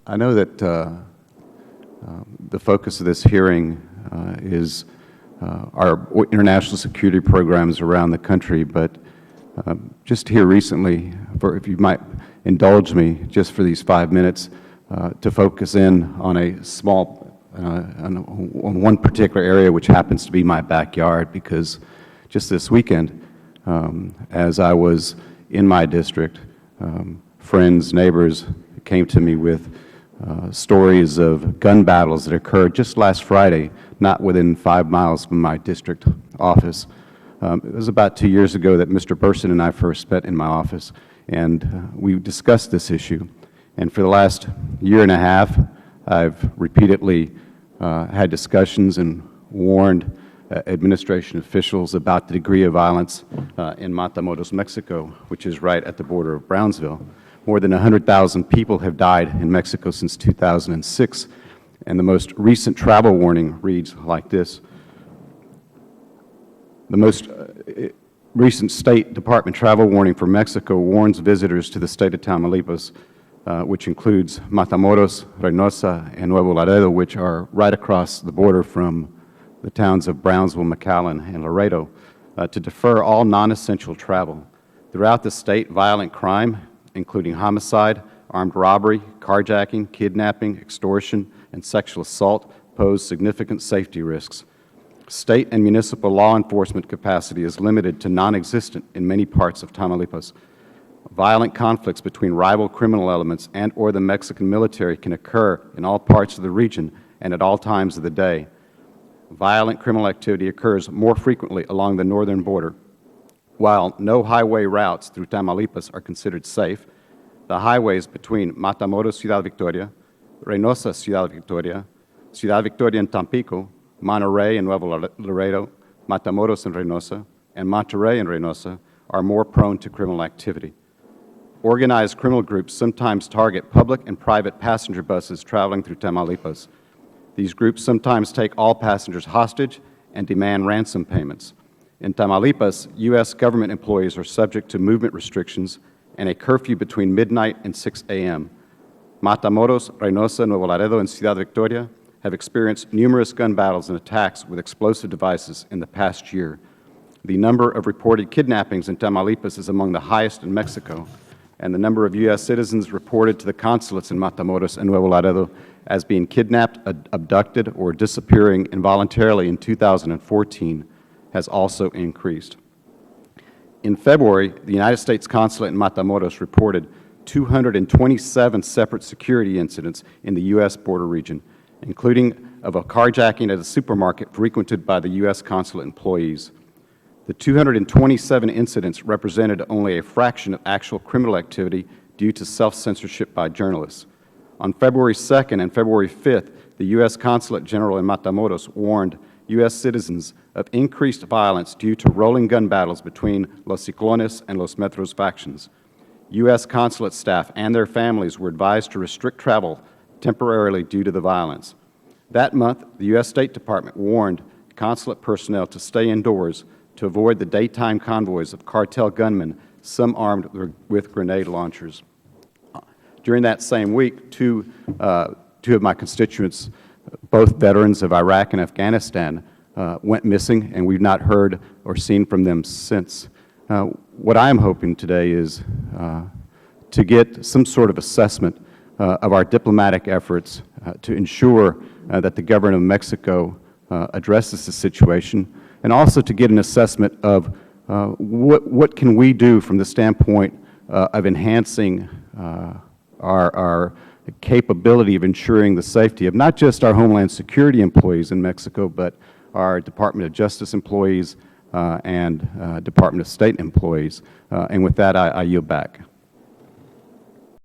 I know that the focus of this hearing is our international security programs around the country, but just here recently, if you might indulge me just for these 5 minutes to focus in on a small, on one particular area which happens to be my backyard, because just this weekend, as I was in my district, friends, neighbors came to me with stories of gun battles that occurred just last Friday, not within 5 miles from my district office. It was about 2 years ago that Mr. Burson and I first met in my office, and we discussed this issue. And for the last year and a half, I've repeatedly had discussions and warned administration officials about the degree of violence in Matamoros, Mexico, which is right at the border of Brownsville. More than 100,000 people have died in Mexico since 2006, and the most recent travel warning reads like this. The most recent State Department travel warning for Mexico warns visitors to the state of Tamaulipas, which includes Matamoros, Reynosa, and Nuevo Laredo, which are right across the border from the towns of Brownsville, McAllen, and Laredo, to defer all non-essential travel. Throughout the state, violent crime, including homicide, armed robbery, carjacking, kidnapping, extortion, and sexual assault, pose significant safety risks. State and municipal law enforcement capacity is limited to non-existent in many parts of Tamaulipas. Violent conflicts between rival criminal elements and or the Mexican military can occur in all parts of the region and at all times of the day. Violent criminal activity occurs more frequently along the northern border. While no highway routes through Tamaulipas are considered safe, the highways between Matamoros, Ciudad Victoria, Reynosa, Ciudad Victoria, Ciudad Victoria and Tampico, Monterrey and Nuevo Laredo, Matamoros and Reynosa, and Monterrey and Reynosa are more prone to criminal activity. Organized criminal groups sometimes target public and private passenger buses traveling through Tamaulipas. These groups sometimes take all passengers hostage and demand ransom payments. In Tamaulipas, U.S. government employees are subject to movement restrictions and a curfew between midnight and 6 a.m. Matamoros, Reynosa, Nuevo Laredo, and Ciudad Victoria have experienced numerous gun battles and attacks with explosive devices in the past year. The number of reported kidnappings in Tamaulipas is among the highest in Mexico, and the number of U.S. citizens reported to the consulates in Matamoros and Nuevo Laredo as being kidnapped, abducted, or disappearing involuntarily in 2014 has also increased. In February, the United States Consulate in Matamoros reported 227 separate security incidents in the U.S. border region, including of a carjacking at a supermarket frequented by the U.S. Consulate employees. The 227 incidents represented only a fraction of actual criminal activity due to self-censorship by journalists. On February 2nd and February 5th, the U.S. Consulate General in Matamoros warned U.S. citizens of increased violence due to rolling gun battles between Los Ciclones and Los Metros factions. U.S. consulate staff and their families were advised to restrict travel temporarily due to the violence. That month, the U.S. State Department warned consulate personnel to stay indoors to avoid the daytime convoys of cartel gunmen, some armed with grenade launchers. During that same week, two of my constituents, both veterans of Iraq and Afghanistan, went missing, and we've not heard or seen from them since. What I am hoping today is to get some sort of assessment of our diplomatic efforts to ensure that the government of Mexico addresses the situation, and also to get an assessment of what can we do from the standpoint of enhancing our capability of ensuring the safety of not just our Homeland Security employees in Mexico, but our Department of Justice employees and Department of State employees. And with that, I yield back.